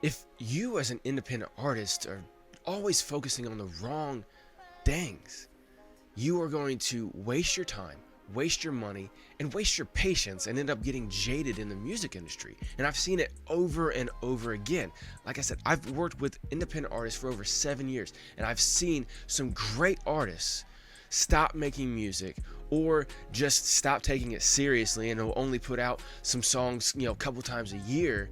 if you as an independent artist are always focusing on the wrong things, you are going to waste your time, waste your money, and waste your patience and end up getting jaded in the music industry. And I've seen it over and over again. Like I said, I've worked with independent artists for over 7 years, and I've seen some great artists stop making music or just stop taking it seriously and will only put out some songs, a couple times a year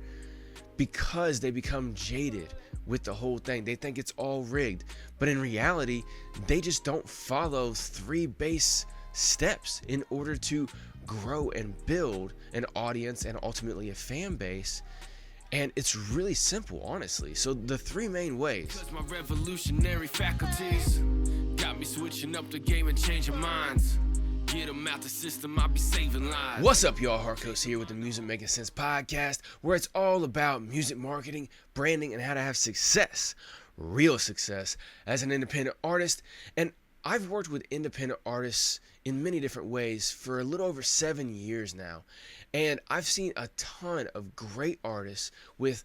because they become jaded with the whole thing. They think it's all rigged, but in reality, they just don't follow 3 base steps in order to grow and build an audience and ultimately a fan base. And it's really simple, honestly. So the 3 main ways. Cause my revolutionary faculties got me switching up the game and changing minds. Get them out the system, I'll be saving lives. What's up, y'all? Harkos here with the Makin Cents Podcast, where it's all about music marketing, branding, and how to have success, real success, as an independent artist. And I've worked with independent artists in many different ways for a little over 7 years now. And I've seen a ton of great artists with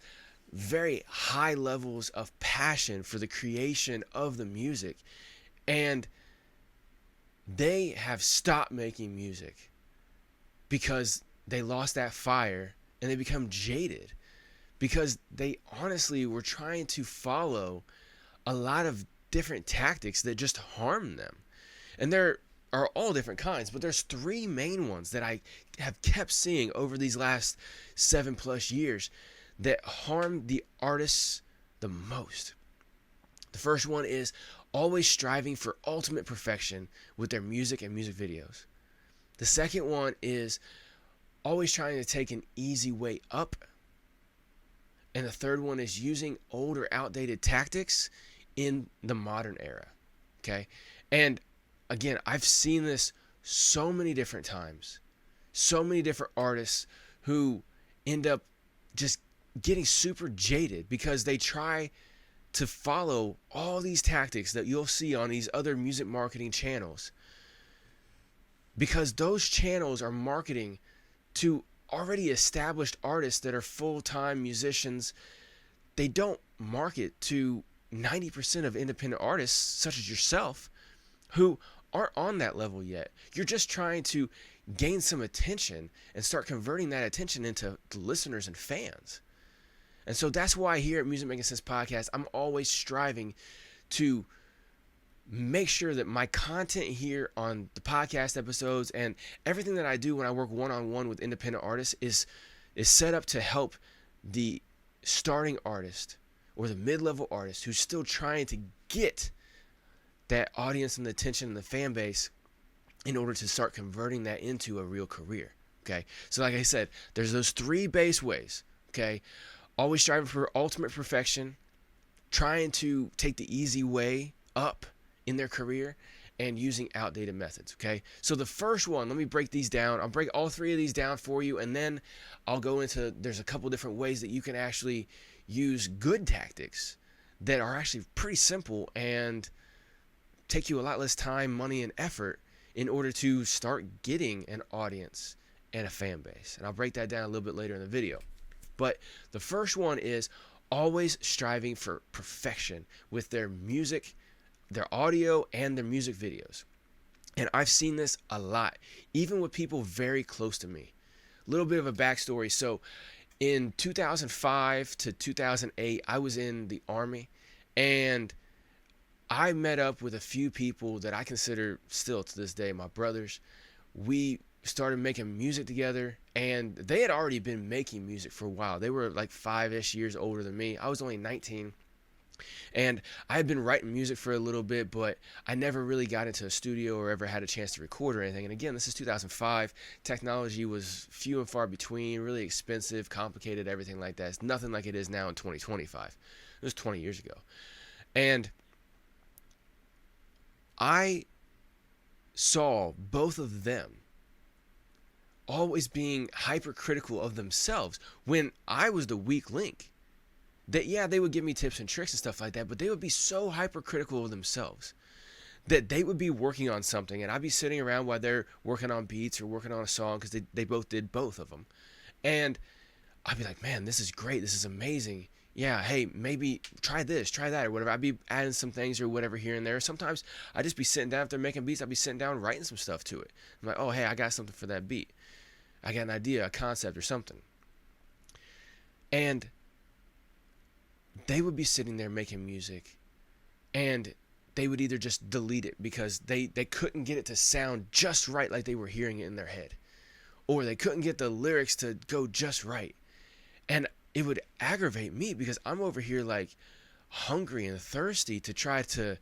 very high levels of passion for the creation of the music. And they have stopped making music because they lost that fire and they become jaded because they honestly were trying to follow a lot of different tactics that just harm them. And there are all different kinds, but there's 3 main ones that I have kept seeing over these last 7+ years that harm the artists the most. The first one is always striving for ultimate perfection with their music and music videos. The second one is always trying to take an easy way up. And the third one is using old or outdated tactics in the modern era. Okay? And again, I've seen this so many different times. So many different artists who end up just getting super jaded because they try to follow all these tactics that you'll see on these other music marketing channels, because those channels are marketing to already established artists that are full-time musicians. They don't market to 90% of independent artists such as yourself who aren't on that level yet. You're just trying to gain some attention and start converting that attention into listeners and fans. And so that's why here at Makin Cents Podcast, I'm always striving to make sure that my content here on the podcast episodes and everything that I do when I work one-on-one with independent artists is set up to help the starting artist or the mid-level artist who's still trying to get that audience and the attention and the fan base in order to start converting that into a real career. Okay, so like I said, there's those 3 base ways. Okay, always striving for ultimate perfection, trying to take the easy way up in their career, and using outdated methods. Okay, so the first one, let me break these down. I'll break all 3 of these down for you, and then I'll go into, there's a couple different ways that you can actually use good tactics that are actually pretty simple and take you a lot less time, money, and effort in order to start getting an audience and a fan base. And I'll break that down a little bit later in the video. But the first one is always striving for perfection with their music, their audio, and their music videos. And I've seen this a lot, even with people very close to me. A little bit of a backstory. So in 2005 to 2008, I was in the Army, and I met up with a few people that I consider still to this day my brothers. We started making music together, and they had already been making music for a while. They were like 5-ish years older than me. I was only 19, and I had been writing music for a little bit, but I never really got into a studio or ever had a chance to record or anything. And again, this is 2005. Technology was few and far between, really expensive, complicated, everything like that. It's nothing like it is now in 2025. It was 20 years ago. And I saw both of them always being hypercritical of themselves when I was the weak link. That, yeah, they would give me tips and tricks and stuff like that, but they would be so hypercritical of themselves that they would be working on something, and I'd be sitting around while they're working on beats or working on a song, because they both did both of them. And I'd be like, man, this is great. This is amazing. yeah, hey, maybe try this, try that, or whatever. I'd be adding some things or whatever here and there. Sometimes I'd just be sitting down, if they're making beats, I'd be sitting down writing some stuff to it. I'm like, oh, hey, I got something for that beat. I got an idea, a concept or something. And they would be sitting there making music, and they would either just delete it because they couldn't get it to sound just right like they were hearing it in their head, or they couldn't get the lyrics to go just right. And it would aggravate me because I'm over here like hungry and thirsty to try to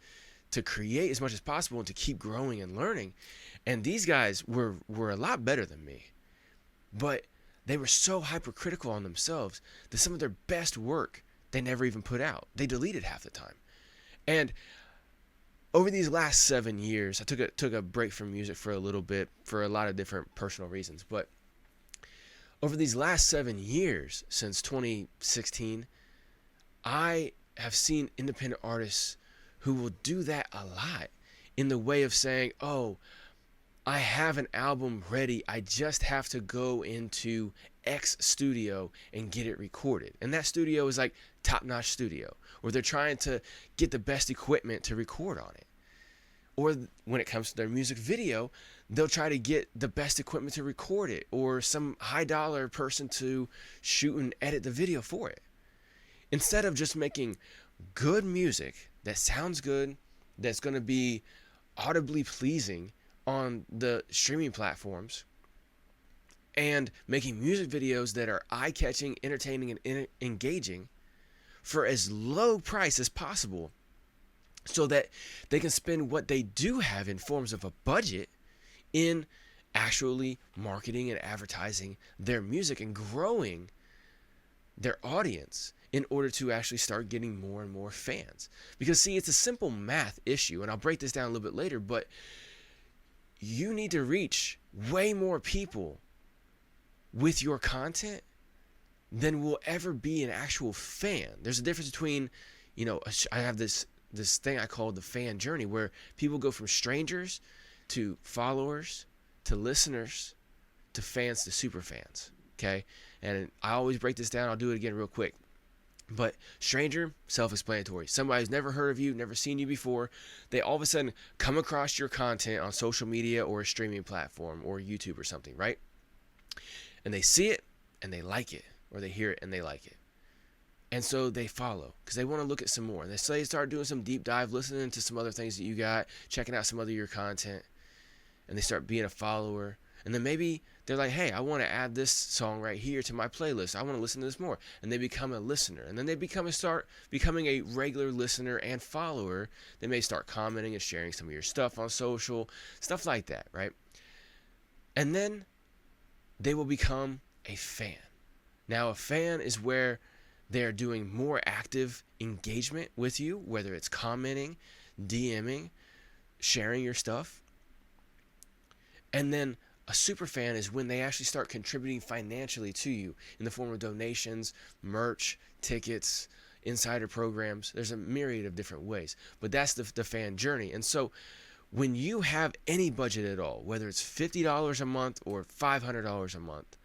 create as much as possible and to keep growing and learning. And these guys were a lot better than me, but they were so hypercritical on themselves that some of their best work they never even put out. They deleted half the time. And over these last 7 years, I took a break from music for a little bit for a lot of different personal reasons. But over these last 7 years, since 2016, I have seen independent artists who will do that a lot in the way of saying, oh, I have an album ready. I just have to go into X studio and get it recorded. And that studio is like top-notch studio, or they're trying to get the best equipment to record on it. Or when it comes to their music video, they'll try to get the best equipment to record it, or some high-dollar person to shoot and edit the video for it. Instead of just making good music that sounds good, that's going to be audibly pleasing on the streaming platforms, and making music videos that are eye-catching, entertaining, and engaging for as low price as possible, so that they can spend what they do have in forms of a budget in actually marketing and advertising their music and growing their audience in order to actually start getting more and more fans. Because see, it's a simple math issue, and I'll break this down a little bit later, but you need to reach way more people with your content than will ever be an actual fan. There's a difference between, I have this thing I call the fan journey, where people go from strangers to followers to listeners to fans to super fans. Okay? And I always break this down. I'll do it again real quick. But stranger, self-explanatory. Somebody who's never heard of you, never seen you before. They all of a sudden come across your content on social media or a streaming platform or YouTube or something, right? And they see it and they like it, or they hear it and they like it. And so they follow because they want to look at some more. And they start doing some deep dive, listening to some other things that you got, checking out some other your content. And they start being a follower. And then maybe they're like, hey, I want to add this song right here to my playlist. I want to listen to this more. And they become a listener. And then they start becoming a regular listener and follower. They may start commenting and sharing some of your stuff on social, stuff like that, right? And then they will become a fan. Now, a fan is where they're doing more active engagement with you, whether it's commenting, DMing, sharing your stuff. And then a super fan is when they actually start contributing financially to you in the form of donations, merch, tickets, insider programs. There's a myriad of different ways, but that's the fan journey. And so when you have any budget at all, whether it's $50 a month or $500 a month,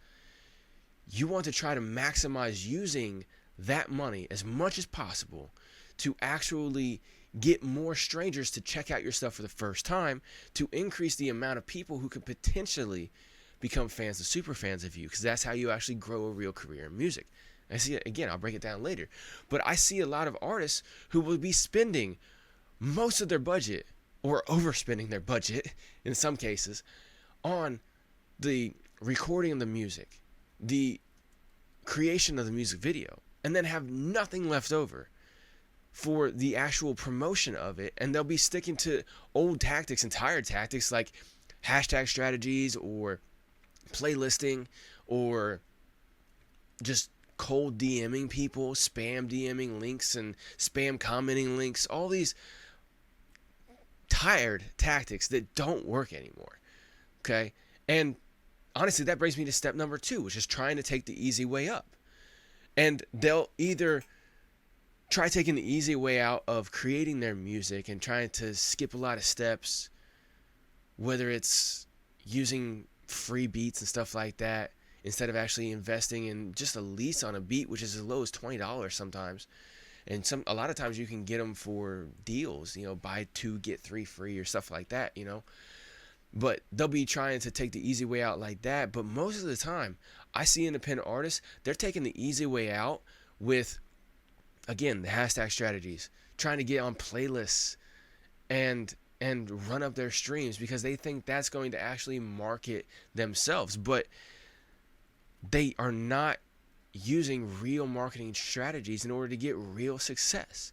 you want to try to maximize using that money as much as possible to actually get more strangers to check out your stuff for the first time, to increase the amount of people who could potentially become fans and super fans of you, because that's how you actually grow a real career in music. I see it again, I'll break it down later, but I see a lot of artists who will be spending most of their budget, or overspending their budget in some cases, on the recording of the music, the creation of the music video, and then have nothing left over for the actual promotion of it. And they'll be sticking to old tactics and tired tactics like hashtag strategies or playlisting or just cold DMing people, spam DMing links and spam commenting links, all these tired tactics that don't work anymore. Okay? And honestly, that brings me to step number 2, which is trying to take the easy way up. And they'll either try taking the easy way out of creating their music and trying to skip a lot of steps, whether it's using free beats and stuff like that instead of actually investing in just a lease on a beat, which is as low as $20 sometimes. And a lot of times you can get them for deals, buy 2 get 3 free or stuff like that, But they'll be trying to take the easy way out like that. But most of the time, I see independent artists, they're taking the easy way out with, again, the hashtag strategies, trying to get on playlists and run up their streams because they think that's going to actually market themselves. But they are not using real marketing strategies in order to get real success.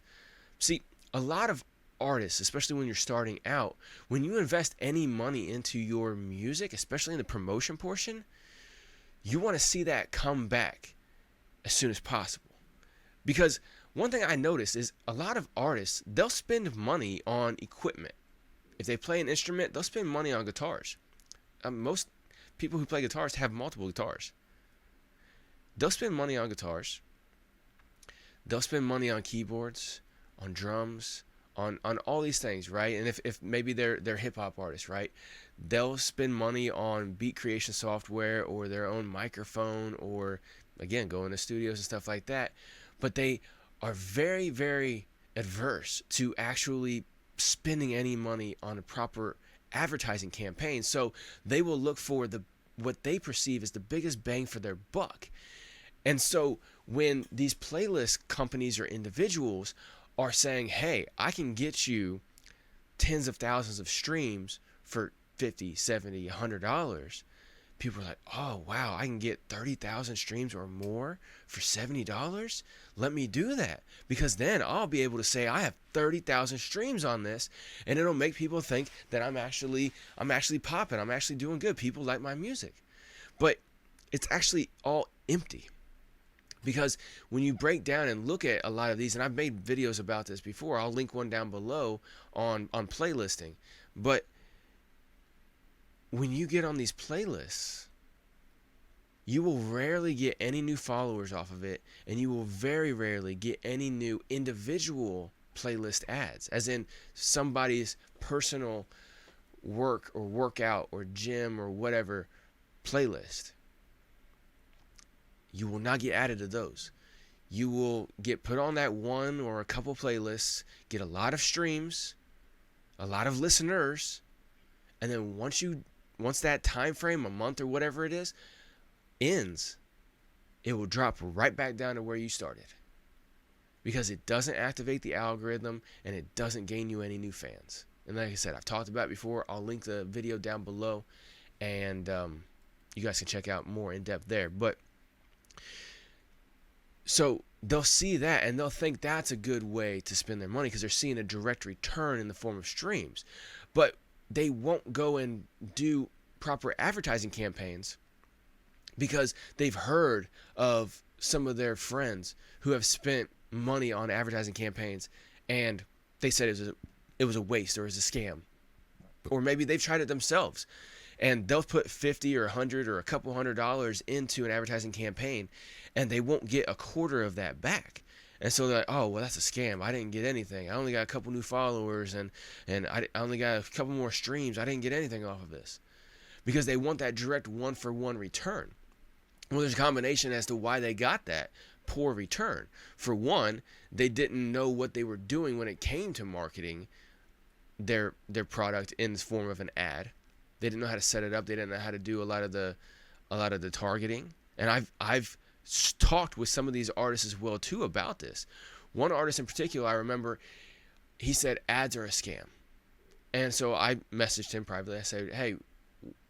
See, a lot of artists, especially when you're starting out, when you invest any money into your music, especially in the promotion portion, you want to see that come back as soon as possible. Because one thing I noticed is a lot of artists, they'll spend money on equipment. If they play an instrument, they'll spend money on guitars. Most people who play guitars have multiple guitars. They'll spend money on guitars. They'll spend money on keyboards, on drums, on all these things, right? And if maybe they're hip hop artists, right? They'll spend money on beat creation software or their own microphone, or again, go into studios and stuff like that. But they are very, very adverse to actually spending any money on a proper advertising campaign. So they will look for what they perceive as the biggest bang for their buck. And so when these playlist companies or individuals are saying, hey, I can get you tens of thousands of streams for $50, $70, $100, people are like, oh, wow, I can get 30,000 streams or more for $70? Let me do that, because then I'll be able to say I have 30,000 streams on this, and it'll make people think that I'm actually popping, I'm actually doing good, people like my music. But it's actually all empty. Because when you break down and look at a lot of these, and I've made videos about this before, I'll link one down below on playlisting. But when you get on these playlists, you will rarely get any new followers off of it, and you will very rarely get any new individual playlist ads, as in somebody's personal work or workout or gym or whatever playlist. You will not get added to those. You will get put on that one or a couple playlists, get a lot of streams, a lot of listeners, and then once that time frame, a month or whatever it is, ends, it will drop right back down to where you started. Because it doesn't activate the algorithm and it doesn't gain you any new fans. And like I said, I've talked about it before. I'll link the video down below, and you guys can check out more in depth there. But so they'll see that and they'll think that's a good way to spend their money because they're seeing a direct return in the form of streams. But they won't go and do proper advertising campaigns because they've heard of some of their friends who have spent money on advertising campaigns and they said it was a waste or it was a scam. Or maybe they've tried it themselves. And they'll put $50 or $100 or a couple $100 into an advertising campaign, and they won't get a quarter of that back. And so they're like, oh, well, that's a scam. I didn't get anything. I only got a couple new followers, and I only got a couple more streams. I didn't get anything off of this. Because they want that direct one-for-one return. Well, there's a combination as to why they got that poor return. For one, they didn't know what they were doing when it came to marketing their product in the form of an ad. They didn't know how to set it up. They didn't know how to do a lot of the targeting. And I've talked with some of these artists as well too about this. One artist in particular, I remember, he said ads are a scam. And so I messaged him privately. I said, hey,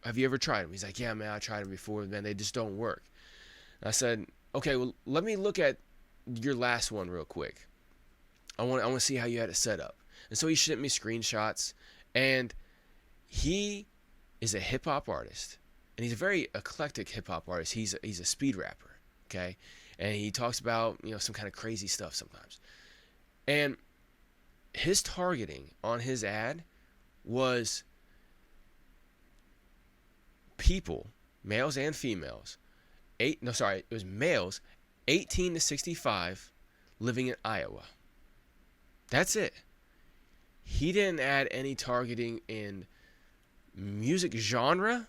have you ever tried them? He's like, yeah, man, I tried them before, man. They just don't work. And I said, okay, well, let me look at your last one real quick. I want to see how you had it set up. And so he sent me screenshots, and he is a hip hop artist, and he's a very eclectic hip hop artist. He's a speed rapper, okay, and he talks about some kind of crazy stuff sometimes. And his targeting on his ad was people, males and females. It was males 18 to 65 living in Iowa. That's it. He didn't add any targeting in music genre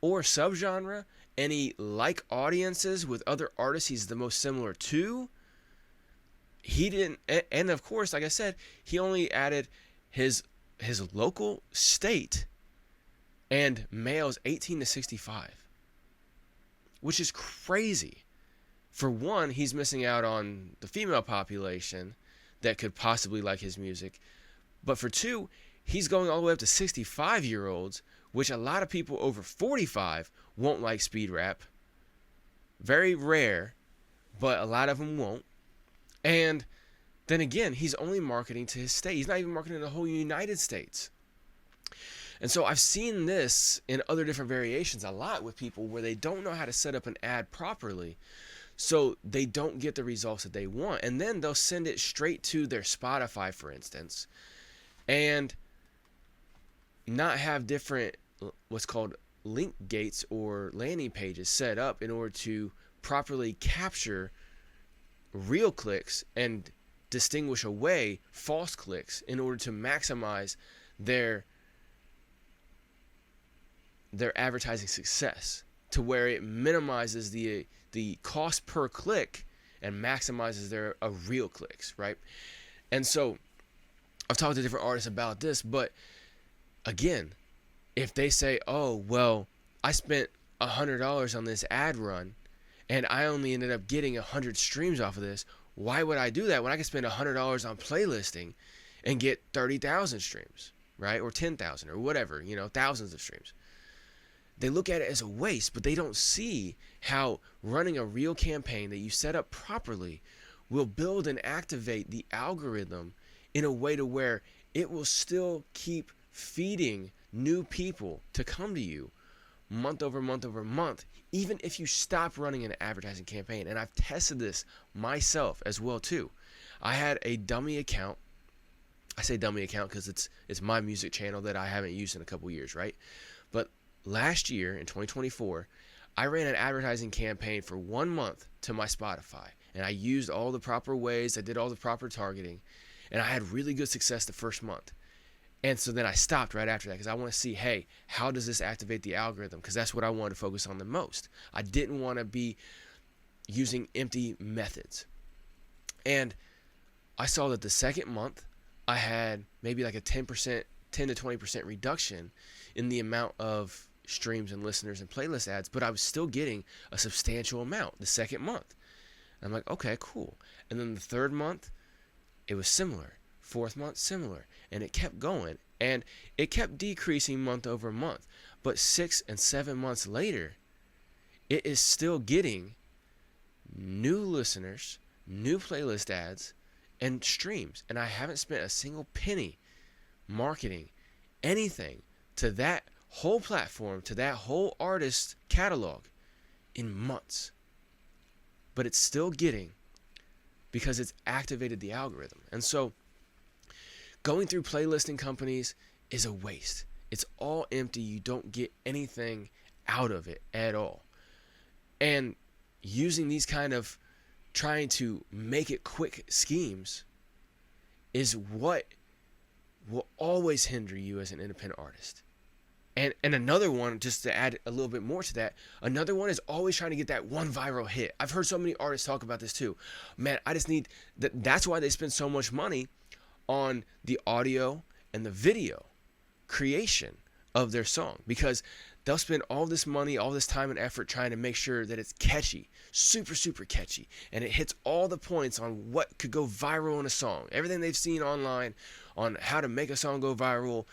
or subgenre, any like audiences with other artists he's the most similar to. He didn't, and of course, like I said, he only added his local state and males 18 to 65, which is crazy. For one, he's missing out on the female population that could possibly like his music. But for two, he's going all the way up to 65-year-olds, which a lot of people over 45 won't like speed rap. Very rare, but a lot of them won't. And then again, he's only marketing to his state. He's not even marketing to the whole United States. And so I've seen this in other different variations a lot with people where they don't know how to set up an ad properly. So they don't get the results that they want. And then they'll send it straight to their Spotify, for instance, and not have different what's called link gates or landing pages set up in order to properly capture real clicks and distinguish away false clicks in order to maximize their advertising success, to where it minimizes the cost per click and maximizes their real clicks, right? And so I've talked to different artists about this, but again, if they say, oh, well, I spent $100 on this ad run and I only ended up getting 100 streams off of this, why would I do that when I could spend $100 on playlisting and get 30,000 streams, right? Or 10,000 or whatever, thousands of streams. They look at it as a waste, but they don't see how running a real campaign that you set up properly will build and activate the algorithm in a way to where it will still keep feeding new people to come to you month over month over month, even if you stop running an advertising campaign. And I've tested this myself as well too. I had a dummy account. I say dummy account because it's my music channel that I haven't used in a couple years, right? But last year in 2024, I ran an advertising campaign for 1 month to my Spotify, and I used all the proper ways. I did all the proper targeting, and I had really good success the first month. And so then I stopped right after that because I want to see, hey, how does this activate the algorithm? Because that's what I wanted to focus on the most. I didn't want to be using empty methods. And I saw that the second month I had maybe like a 10 to 20% reduction in the amount of streams and listeners and playlist ads, but I was still getting a substantial amount the second month. And I'm like, okay, cool. And then the third month, it was similar. Fourth month, similar. And it kept going. And it kept decreasing month over month. But 6 and 7 months later, it is still getting new listeners, new playlist ads, and streams. And I haven't spent a single penny marketing anything to that whole platform, to that whole artist catalog in months. But it's still getting, because it's activated the algorithm. And so going through playlisting companies is a waste. It's all empty. You don't get anything out of it at all. And using these kind of trying to make it quick schemes is what will always hinder you as an independent artist. And another one, just to add a little bit more to that, another one is always trying to get that one viral hit. I've heard so many artists talk about this too. Man, I just need that. That's why they spend so much money on the audio and the video creation of their song, because they'll spend all this money, all this time and effort trying to make sure that it's catchy, super, super catchy, and it hits all the points on what could go viral in a song, everything they've seen online on how to make a song go viral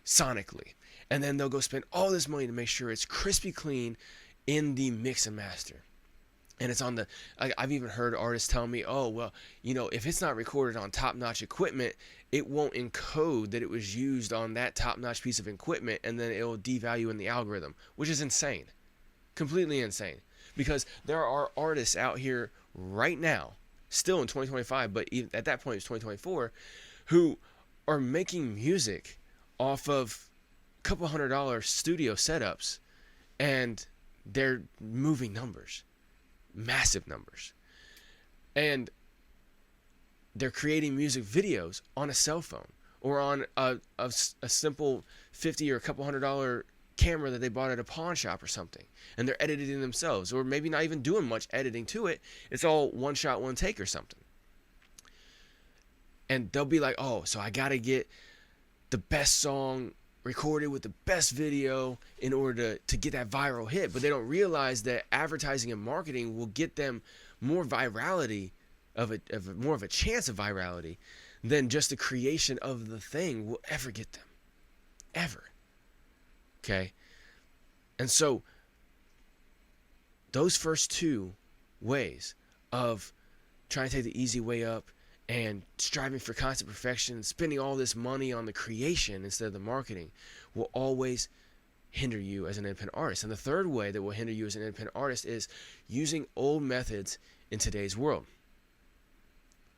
sonically. And then they'll go spend all this money to make sure it's crispy clean in the mix and master. And it's on the, I've even heard artists tell me, oh, well, if it's not recorded on top-notch equipment, it won't encode that it was used on that top-notch piece of equipment, and then it'll devalue in the algorithm, which is insane. Completely insane. Because there are artists out here right now, still in 2025, but even at that point it's 2024, who are making music off of a couple $100 studio setups, and they're moving numbers. Massive numbers. And they're creating music videos on a cell phone or on a simple $50 or a couple $100 camera that they bought at a pawn shop or something, and they're editing themselves, or maybe not even doing much editing to it. It's all one shot, one take or something. And they'll be like, oh, so I got to get the best song recorded with the best video in order to get that viral hit. But they don't realize that advertising and marketing will get them more virality, more of a chance of virality than just the creation of the thing will ever get them. Ever. Okay? And so those first two ways of trying to take the easy way up and striving for constant perfection, spending all this money on the creation instead of the marketing, will always hinder you as an independent artist. And the third way that will hinder you as an independent artist is using old methods in today's world.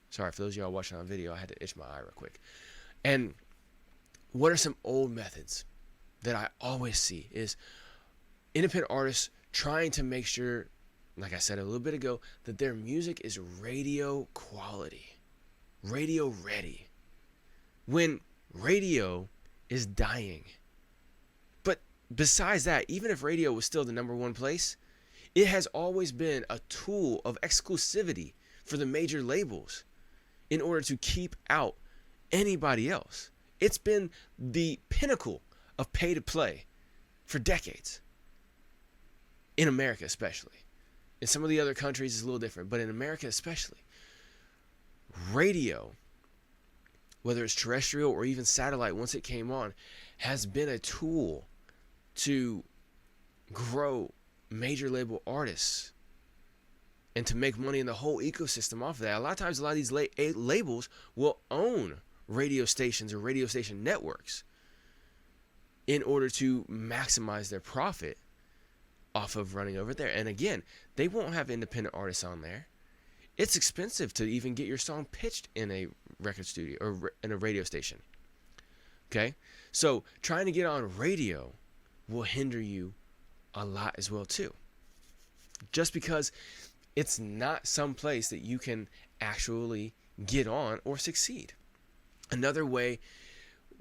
Sorry, for those of y'all watching on video, I had to itch my eye real quick. And what are some old methods that I always see is independent artists trying to make sure, like I said a little bit ago, that their music is radio quality, radio ready, when radio is dying. But besides that, even if radio was still the number one place, it has always been a tool of exclusivity for the major labels in order to keep out anybody else. It's been the pinnacle of pay to play for decades. In America especially. In some of the other countries it's a little different, but in America especially, radio, whether it's terrestrial or even satellite once it came on, has been a tool to grow major label artists and to make money in the whole ecosystem off of that. A lot of times, a lot of these labels will own radio stations or radio station networks in order to maximize their profit off of running over there. And again, they won't have independent artists on there. It's expensive to even get your song pitched in a record studio or in a radio station. Okay? So trying to get on radio will hinder you a lot as well too. Just because it's not some place that you can actually get on or succeed. Another way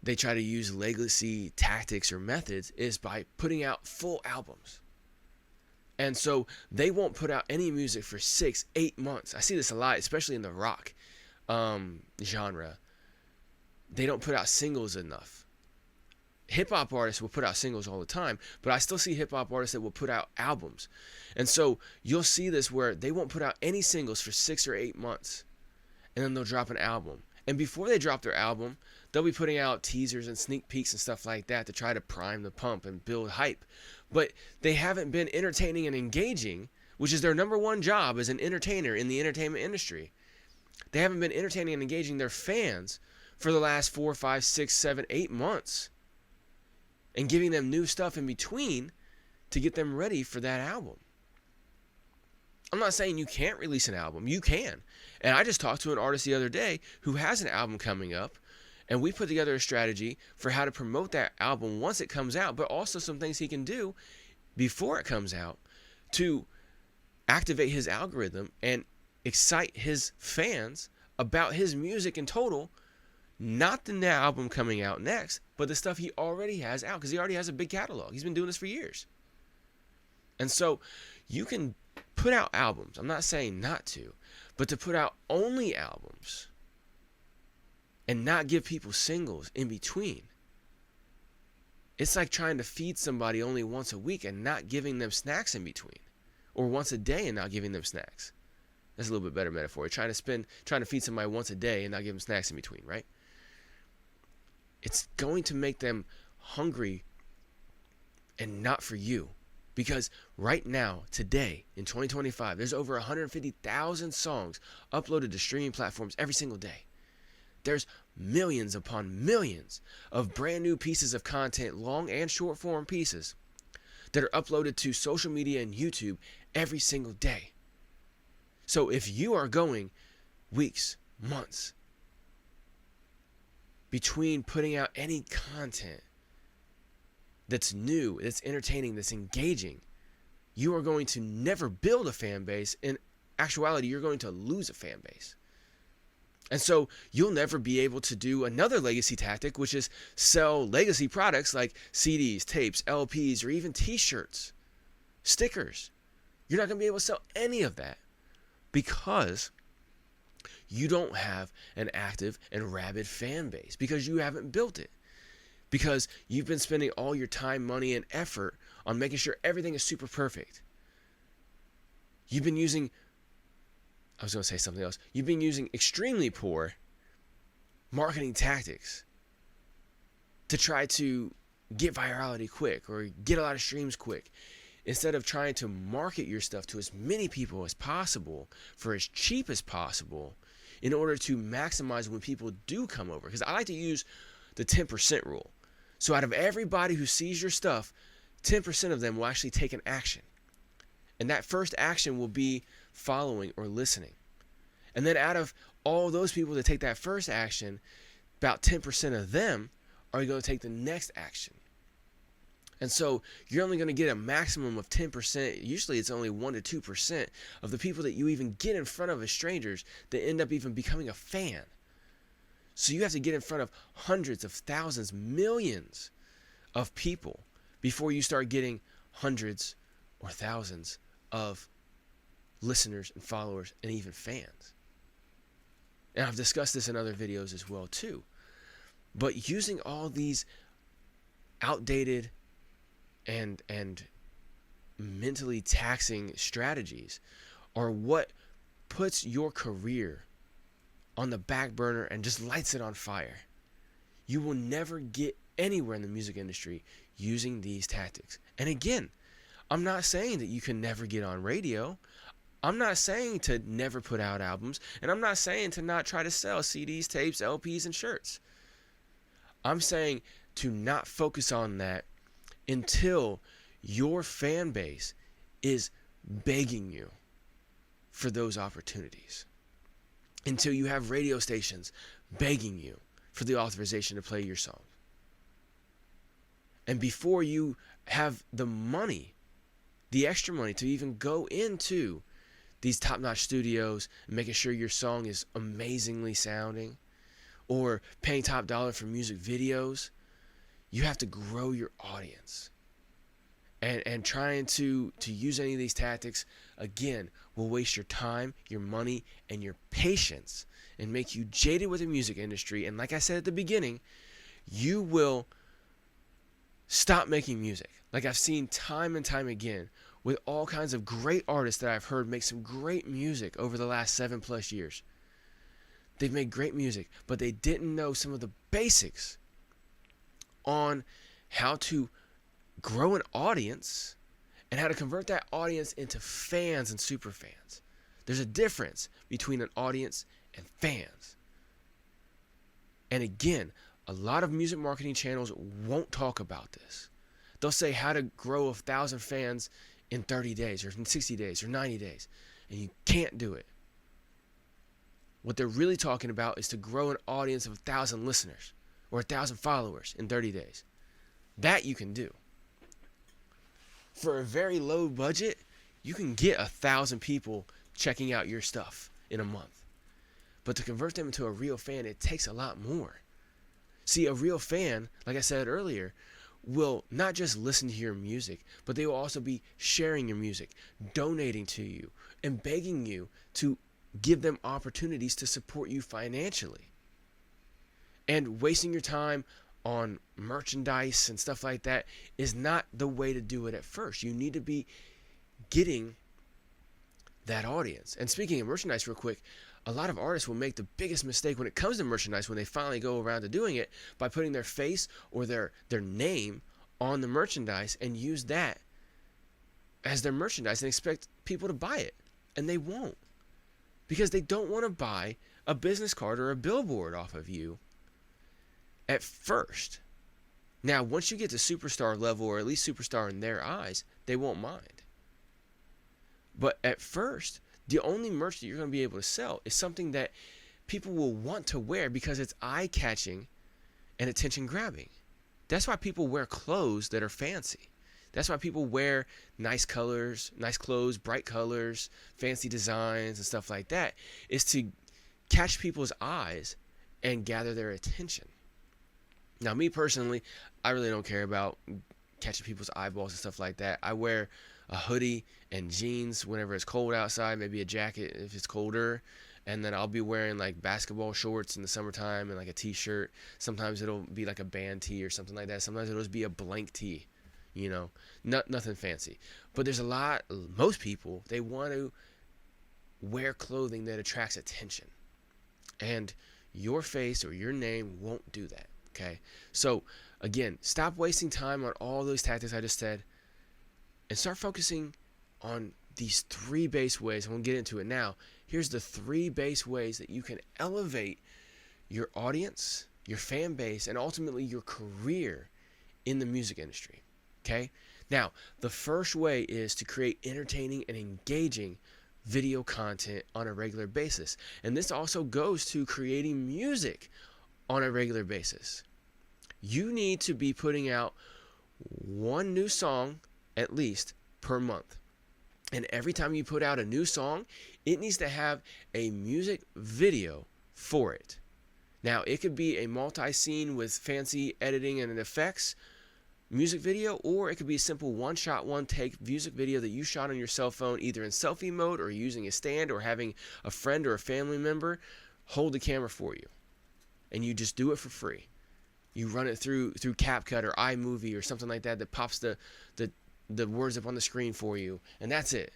they try to use legacy tactics or methods is by putting out full albums. And so they won't put out any music for 6-8 months. I see this a lot, especially in the rock genre. They don't put out singles enough. Hip-hop artists will put out singles all the time, but I still see hip-hop artists that will put out albums. And so you'll see this where they won't put out any singles for 6 or 8 months, and then they'll drop an album. And before they drop their album, they'll be putting out teasers and sneak peeks and stuff like that to try to prime the pump and build hype. But they haven't been entertaining and engaging, which is their number one job as an entertainer in the entertainment industry. They haven't been entertaining and engaging their fans for the last 4, 5, 6, 7, 8 months and giving them new stuff in between to get them ready for that album. I'm not saying you can't release an album. You can. And I just talked to an artist the other day who has an album coming up, and we put together a strategy for how to promote that album once it comes out, but also some things he can do before it comes out to activate his algorithm and excite his fans about his music in total, not the album coming out next, but the stuff he already has out, because he already has a big catalog. He's been doing this for years. And so you can put out albums. I'm not saying not to, but to put out only albums and not give people singles in between. It's like trying to feed somebody only once a week and not giving them snacks in between, or once a day and not giving them snacks. That's a little bit better metaphor. You're trying to feed somebody once a day and not give them snacks in between, right? It's going to make them hungry and not for you. Because right now, today, in 2025, there's over 150,000 songs uploaded to streaming platforms every single day. There's millions upon millions of brand new pieces of content, long and short form pieces, that are uploaded to social media and YouTube every single day. So if you are going weeks, months, between putting out any content that's new, that's entertaining, that's engaging, you are going to never build a fan base. In actuality, you're going to lose a fan base. And so you'll never be able to do another legacy tactic, which is sell legacy products like CDs, tapes, LPs, or even t-shirts, stickers. You're not going to be able to sell any of that because you don't have an active and rabid fan base, because you haven't built it, because you've been spending all your time, money, and effort on making sure everything is super perfect. You've been using extremely poor marketing tactics to try to get virality quick or get a lot of streams quick, instead of trying to market your stuff to as many people as possible for as cheap as possible in order to maximize when people do come over. Because I like to use the 10% rule. So out of everybody who sees your stuff, 10% of them will actually take an action. And that first action will be following or listening. And then out of all those people that take that first action, about 10% of them are going to take the next action. And so you're only going to get a maximum of 10%. Usually it's only 1 to 2% of the people that you even get in front of as strangers that end up even becoming a fan. So you have to get in front of hundreds of thousands, millions of people before you start getting hundreds or thousands of listeners and followers and even fans. And I've discussed this in other videos as well too. But using all these outdated and mentally taxing strategies are what puts your career on the back burner and just lights it on fire. You will never get anywhere in the music industry using these tactics. And again, I'm not saying that you can never get on radio. I'm not saying to never put out albums. And I'm not saying to not try to sell CDs, tapes, LPs, and shirts. I'm saying to not focus on that until your fan base is begging you for those opportunities. Until you have radio stations begging you for the authorization to play your song. And before you have the money, the extra money to even go into these top-notch studios and making sure your song is amazingly sounding, or paying top dollar for music videos, you have to grow your audience. And trying to use any of these tactics, again, will waste your time, your money, and your patience, and make you jaded with the music industry. And like I said at the beginning, you will stop making music. Like I've seen time and time again with all kinds of great artists that I've heard make some great music over the last 7+ years. They've made great music, but they didn't know some of the basics on how to grow an audience and how to convert that audience into fans and super fans. There's a difference between an audience and fans. And again, a lot of music marketing channels won't talk about this. They'll say how to grow 1,000 fans in 30 days or in 60 days or 90 days. And you can't do it. What they're really talking about is to grow an audience of 1,000 listeners or 1,000 followers in 30 days. That you can do. For a very low budget, you can get 1,000 people checking out your stuff in a month. But to convert them into a real fan, it takes a lot more. See, a real fan, like I said earlier, will not just listen to your music, but they will also be sharing your music, donating to you, and begging you to give them opportunities to support you financially. And wasting your time on merchandise and stuff like that is not the way to do it at first. You need to be getting that audience. And speaking of merchandise real quick, a lot of artists will make the biggest mistake when it comes to merchandise when they finally go around to doing it by putting their face or their name on the merchandise and use that as their merchandise and expect people to buy it. And they won't, because they don't want to buy a business card or a billboard off of you at first. Now, once you get to superstar level, or at least superstar in their eyes, they won't mind. But at first, the only merch that you're going to be able to sell is something that people will want to wear because it's eye-catching and attention-grabbing. That's why people wear clothes that are fancy. That's why people wear nice colors, nice clothes, bright colors, fancy designs, and stuff like that, is to catch people's eyes and gather their attention. Now, me personally, I really don't care about catching people's eyeballs and stuff like that. I wear a hoodie and jeans whenever it's cold outside, maybe a jacket if it's colder, and then I'll be wearing like basketball shorts in the summertime and like a t-shirt. Sometimes it'll be like a band tee or something like that. Sometimes it'll just be a blank tee, you know, nothing fancy. But there's most people, they want to wear clothing that attracts attention, and your face or your name won't do that. Okay, so again, stop wasting time on all those tactics I just said and start focusing on these 3 base ways. I'm going to get into it now. Here's the 3 base ways that you can elevate your audience, your fan base, and ultimately your career in the music industry. Okay, now the first way is to create entertaining and engaging video content on a regular basis. And this also goes to creating music on a regular basis. You need to be putting out 1 new song at least per month. And every time you put out a new song, it needs to have a music video for it. Now, it could be a multi-scene with fancy editing and effects music video, or it could be a simple one-shot, one-take music video that you shot on your cell phone, either in selfie mode or using a stand or having a friend or a family member hold the camera for you. And you just do it for free. You run it through CapCut or iMovie or something like that pops the words up on the screen for you, and that's it.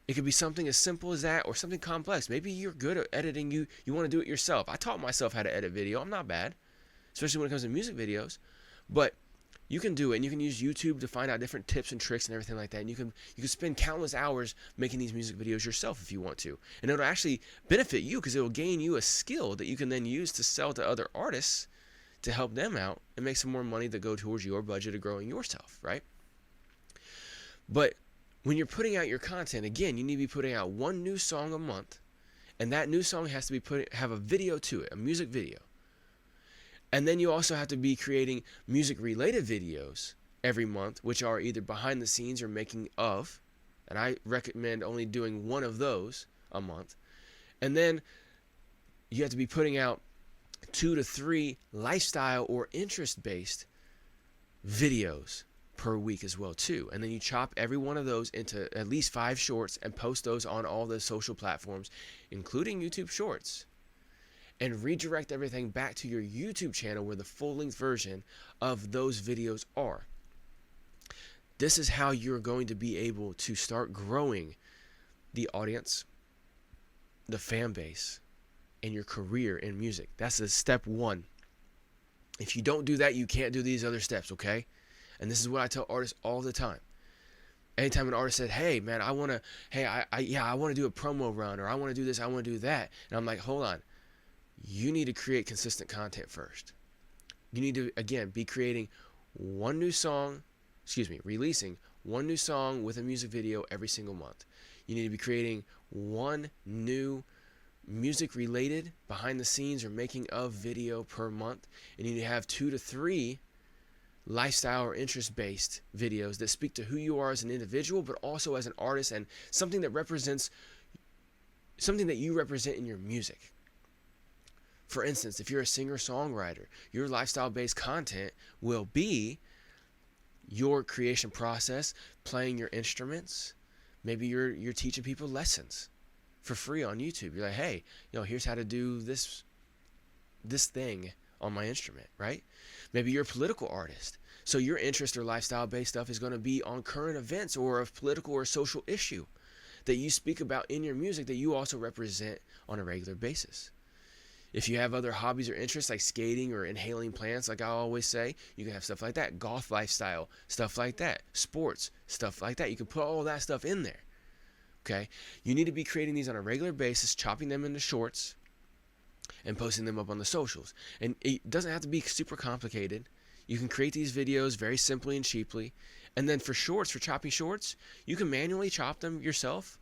It could be something as simple as that or something complex. Maybe you're good at editing, you want to do it yourself. I taught myself how to edit video. I'm not bad, especially when it comes to music videos. But you can do it, and you can use YouTube to find out different tips and tricks and everything like that. And you can spend countless hours making these music videos yourself if you want to. And it'll actually benefit you because it'll gain you a skill that you can then use to sell to other artists to help them out and make some more money to go towards your budget of growing yourself, right? But when you're putting out your content, again, you need to be putting out 1 new song a month, and that new song has to be have a video to it, a music video. And then you also have to be creating music-related videos every month, which are either behind the scenes or making of, and I recommend only doing 1 of those a month. And then you have to be putting out 2 to 3 lifestyle or interest-based videos per week as well too. And then you chop every one of those into at least 5 shorts and post those on all the social platforms, including YouTube Shorts, and redirect everything back to your YouTube channel where the full-length version of those videos are. This is how you're going to be able to start growing the audience, the fan base, and your career in music. That's the step 1. If you don't do that, you can't do these other steps, okay? And this is what I tell artists all the time. Anytime an artist said, "Hey man, I want to do a promo run, or I want to do this, I want to do that," and I'm like, "Hold on, you need to create consistent content first. You need to again be creating releasing 1 new song with a music video every single month. You need to be creating 1 new music-related behind the scenes or making of video per month, and you need to have 2 to 3 lifestyle or interest-based videos that speak to who you are as an individual, but also as an artist, and something that you represent in your music. For instance, if you're a singer-songwriter, your lifestyle-based content will be your creation process, playing your instruments. Maybe you're teaching people lessons for free on YouTube. You're like, "Hey, here's how to do this thing on my instrument," right? Maybe you're a political artist, so your interest or lifestyle-based stuff is going to be on current events or a political or social issue that you speak about in your music that you also represent on a regular basis. If you have other hobbies or interests like skating or inhaling plants, like I always say, you can have stuff like that. Golf lifestyle, stuff like that. Sports, stuff like that. You can put all that stuff in there. Okay? You need to be creating these on a regular basis, chopping them into shorts, and posting them up on the socials. And it doesn't have to be super complicated. You can create these videos very simply and cheaply. And then for chopping shorts, you can manually chop them yourself,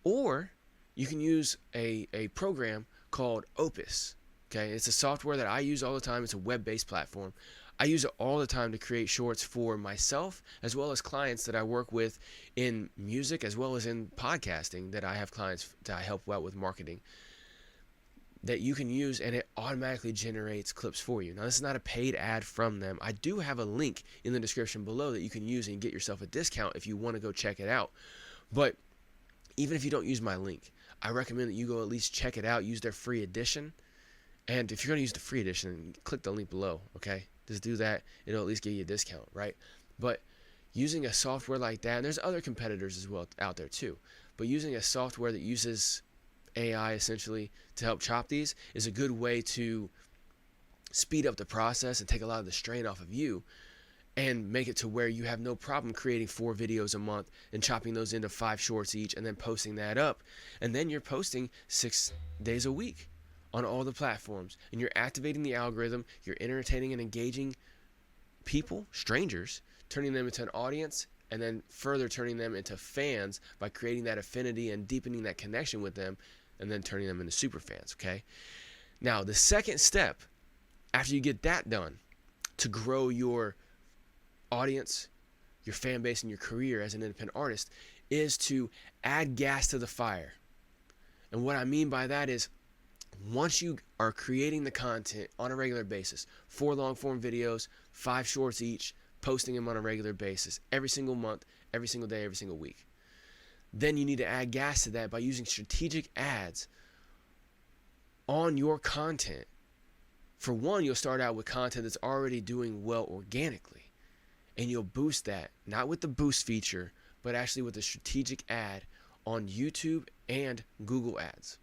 or you can use a program called Opus. Okay, it's a software that I use all the time. It's a web-based platform. I use it all the time to create shorts for myself as well as clients that I work with in music as well as in podcasting that I have clients that I help out with marketing. that you can use, and it automatically generates clips for you. Now, this is not a paid ad from them. I do have a link in the description below that you can use and get yourself a discount if you want to go check it out. But even if you don't use my link, I recommend that you go at least check it out, use their free edition. And if you're going to use the free edition, click the link below, okay? Just do that. It'll at least give you a discount, right? But using a software like that, and there's other competitors as well out there too, but using a software that uses AI essentially to help chop these is a good way to speed up the process and take a lot of the strain off of you and make it to where you have no problem creating 4 videos a month and chopping those into 5 shorts each and then posting that up. And then you're posting 6 days a week on all the platforms, and you're activating the algorithm, you're entertaining and engaging people, strangers, turning them into an audience, and then further turning them into fans by creating that affinity and deepening that connection with them, and then turning them into super fans, okay? Now, the second step, after you get that done, to grow your audience, your fan base, and your career as an independent artist, is to add gas to the fire. And what I mean by that is, once you are creating the content on a regular basis, 4 long-form videos, 5 shorts each, posting them on a regular basis, every single month, every single day, every single week, then you need to add gas to that by using strategic ads on your content. For one, you'll start out with content that's already doing well organically, and you'll boost that, not with the boost feature, but actually with a strategic ad on YouTube and Google Ads.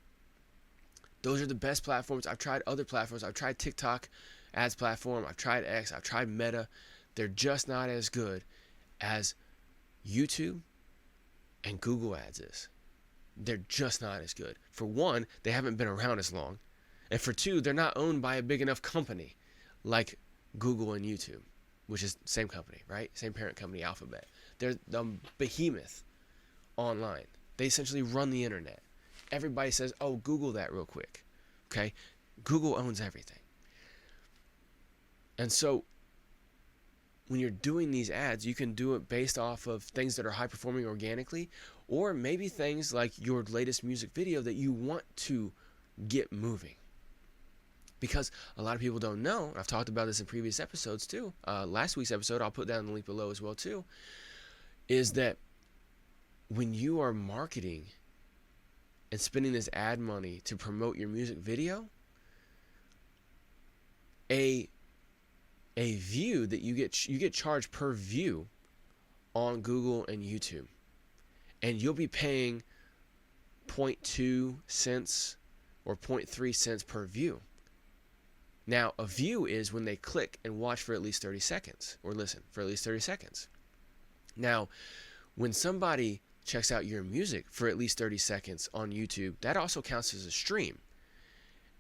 Those are the best platforms. I've tried other platforms. I've tried TikTok ads platform. I've tried X. I've tried Meta. They're just not as good as YouTube and Google Ads is. They're just not as good. For one, they haven't been around as long. And for two, they're not owned by a big enough company like Google and YouTube, which is the same company, right? Same parent company, Alphabet. They're the behemoth online. They essentially run the internet. Everybody says, oh, Google that real quick. Okay? Google owns everything. And so when you're doing these ads, you can do it based off of things that are high performing organically, or maybe things like your latest music video that you want to get moving. Because a lot of people don't know, I've talked about this in previous episodes too, last week's episode, I'll put down the link below as well too, is that when you are marketing and spending this ad money to promote your music video, a view that you get charged per view on Google and YouTube, and you'll be paying 0.2 cents or 0.3 cents per view. Now, a view is when they click and watch for at least 30 seconds or listen for at least 30 seconds. Now, when somebody checks out your music for at least 30 seconds on YouTube, that also counts as a stream.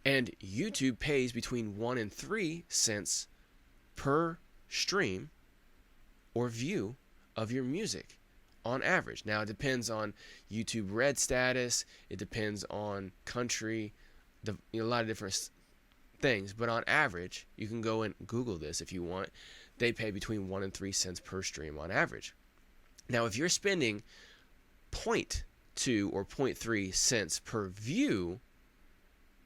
And YouTube pays between 1 and 3 cents per stream or view of your music on average. Now, it depends on YouTube Red status. It depends on country, a lot of different things. But on average, you can go and Google this if you want. They pay between 1 and 3 cents per stream on average. Now, if you're spending 0.2 or 0.3 cents per view,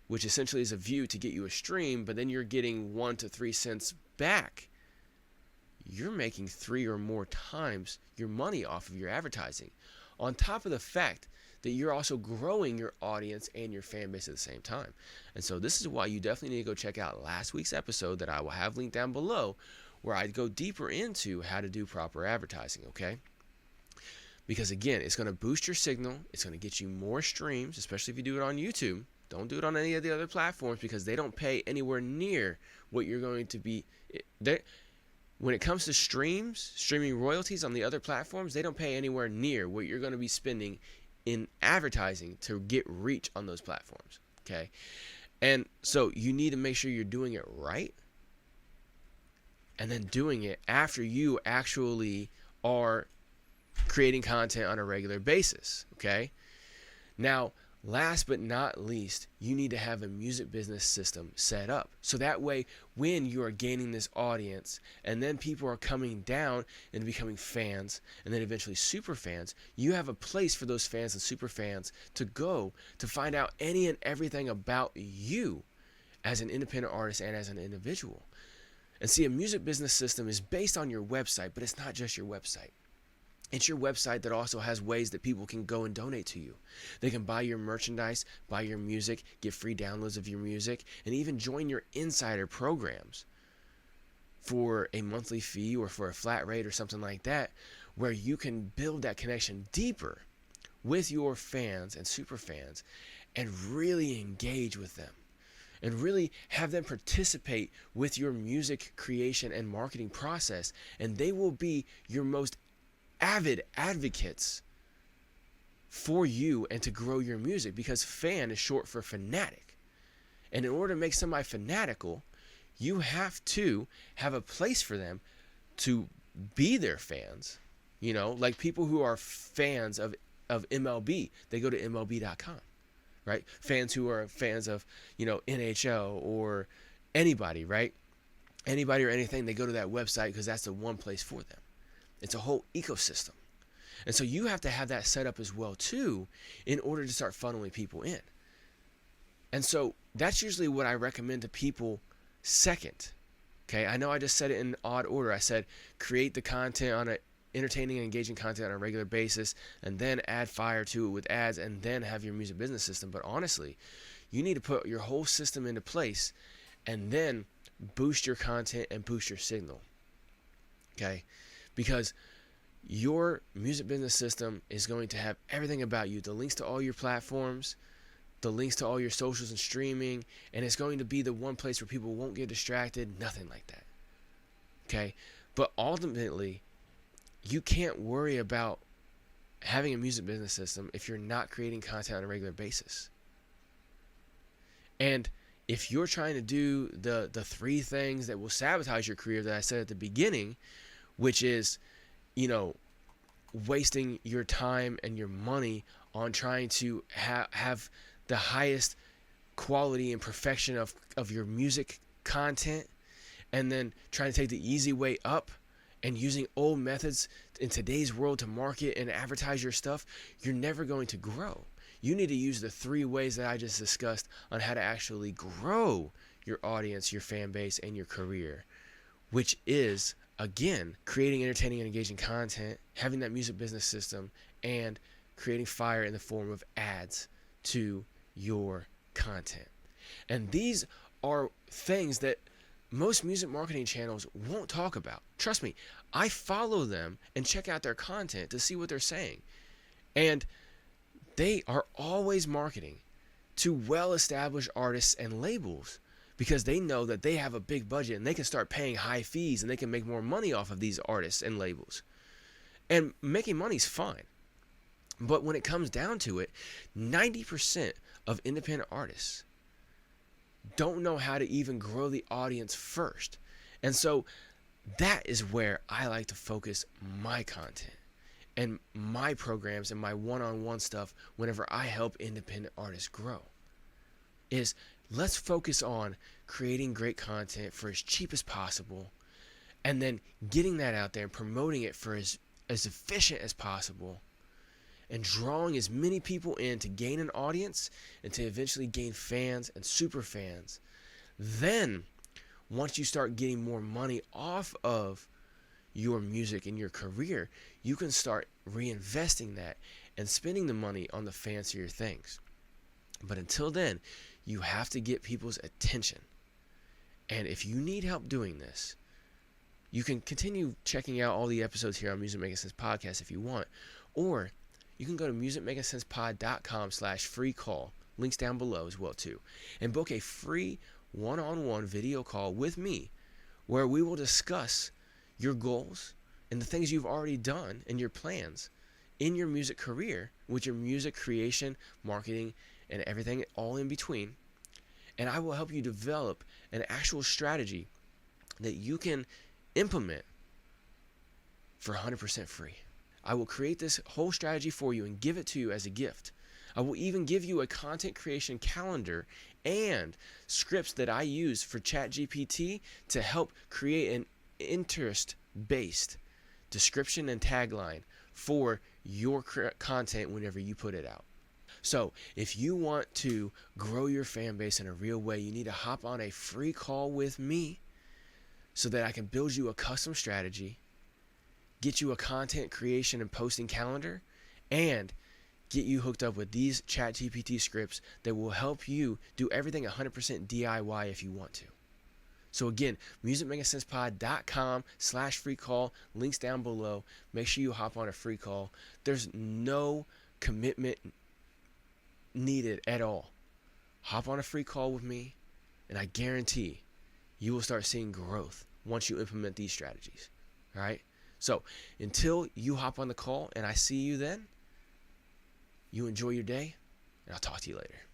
which essentially is a view to get you a stream, but then you're getting 1 to 3 cents back, you're making 3 or more times your money off of your advertising, on top of the fact that you're also growing your audience and your fan base at the same time. And so this is why you definitely need to go check out last week's episode that I will have linked down below, where I go deeper into how to do proper advertising, okay? Because again, it's going to boost your signal. It's going to get you more streams, especially if you do it on YouTube. Don't do it on any of the other platforms because they don't pay anywhere near what you're going to be. When it comes to streaming royalties on the other platforms, they don't pay anywhere near what you're going to be spending in advertising to get reach on those platforms, okay? And so you need to make sure you're doing it right, and then doing it after you actually are creating content on a regular basis, okay? Now, Last but not least, you need to have a music business system set up. So that way, when you are gaining this audience and then people are coming down and becoming fans and then eventually super fans, you have a place for those fans and super fans to go to find out any and everything about you as an independent artist and as an individual. And see, a music business system is based on your website, but it's not just your website. It's your website that also has ways that people can go and donate to you. They can buy your merchandise, buy your music, get free downloads of your music, and even join your insider programs for a monthly fee or for a flat rate or something like that, where you can build that connection deeper with your fans and super fans and really engage with them and really have them participate with your music creation and marketing process. And they will be your most avid advocates for you and to grow your music, because fan is short for fanatic. And in order to make somebody fanatical, you have to have a place for them to be their fans. You know, like people who are fans of MLB, they go to MLB.com, right? Fans who are fans of, NHL or anybody, right? Anybody or anything, they go to that website because that's the one place for them. It's a whole ecosystem. And so you have to have that set up as well too in order to start funneling people in. And so that's usually what I recommend to people second. Okay, I know I just said it in odd order. I said create the content on entertaining and engaging content on a regular basis, and then add fire to it with ads, and then have your music business system. But honestly, you need to put your whole system into place and then boost your content and boost your signal. Okay? Because your music business system is going to have everything about you, the links to all your platforms, the links to all your socials and streaming, and it's going to be the one place where people won't get distracted, nothing like that. Okay? But ultimately, you can't worry about having a music business system if you're not creating content on a regular basis. And if you're trying to do the three things that will sabotage your career that I said at the beginning, which is, wasting your time and your money on trying to have the highest quality and perfection of your music content, and then trying to take the easy way up and using old methods in today's world to market and advertise your stuff, you're never going to grow. You need to use the three ways that I just discussed on how to actually grow your audience, your fan base, and your career, which is, again, creating entertaining and engaging content, having that music business system, and creating fire in the form of ads to your content. And these are things that most music marketing channels won't talk about. Trust me, I follow them and check out their content to see what they're saying. And they are always marketing to well-established artists and labels, because they know that they have a big budget and they can start paying high fees and they can make more money off of these artists and labels. And making money is fine. But when it comes down to it, 90% of independent artists don't know how to even grow the audience first. And so that is where I like to focus my content and my programs and my one-on-one stuff whenever I help independent artists grow. Is let's focus on creating great content for as cheap as possible, and then getting that out there and promoting it for as efficient as possible, and drawing as many people in to gain an audience and to eventually gain fans and super fans. Then, once you start getting more money off of your music and your career, you can start reinvesting that and spending the money on the fancier things. But until then, you have to get people's attention. And if you need help doing this, you can continue checking out all the episodes here on Music Making Sense Podcast if you want, or you can go to musicmakingsensepod.com/free call. Links down below as well too, and book a free one-on-one video call with me, where we will discuss your goals and the things you've already done and your plans in your music career, with your music creation, marketing, and everything all in between. And I will help you develop an actual strategy that you can implement for 100% free. I will create this whole strategy for you and give it to you as a gift. I will even give you a content creation calendar and scripts that I use for ChatGPT to help create an interest-based description and tagline for your content whenever you put it out. So if you want to grow your fan base in a real way, you need to hop on a free call with me so that I can build you a custom strategy, get you a content creation and posting calendar, and get you hooked up with these ChatGPT scripts that will help you do everything 100% DIY if you want to. So again, musicmakingsensepod.com/free call, links down below. Make sure you hop on a free call. There's no commitment needed at all. Hop on a free call with me, and I guarantee you will start seeing growth once you implement these strategies. All right? So until you hop on the call and I see you then, you enjoy your day, and I'll talk to you later.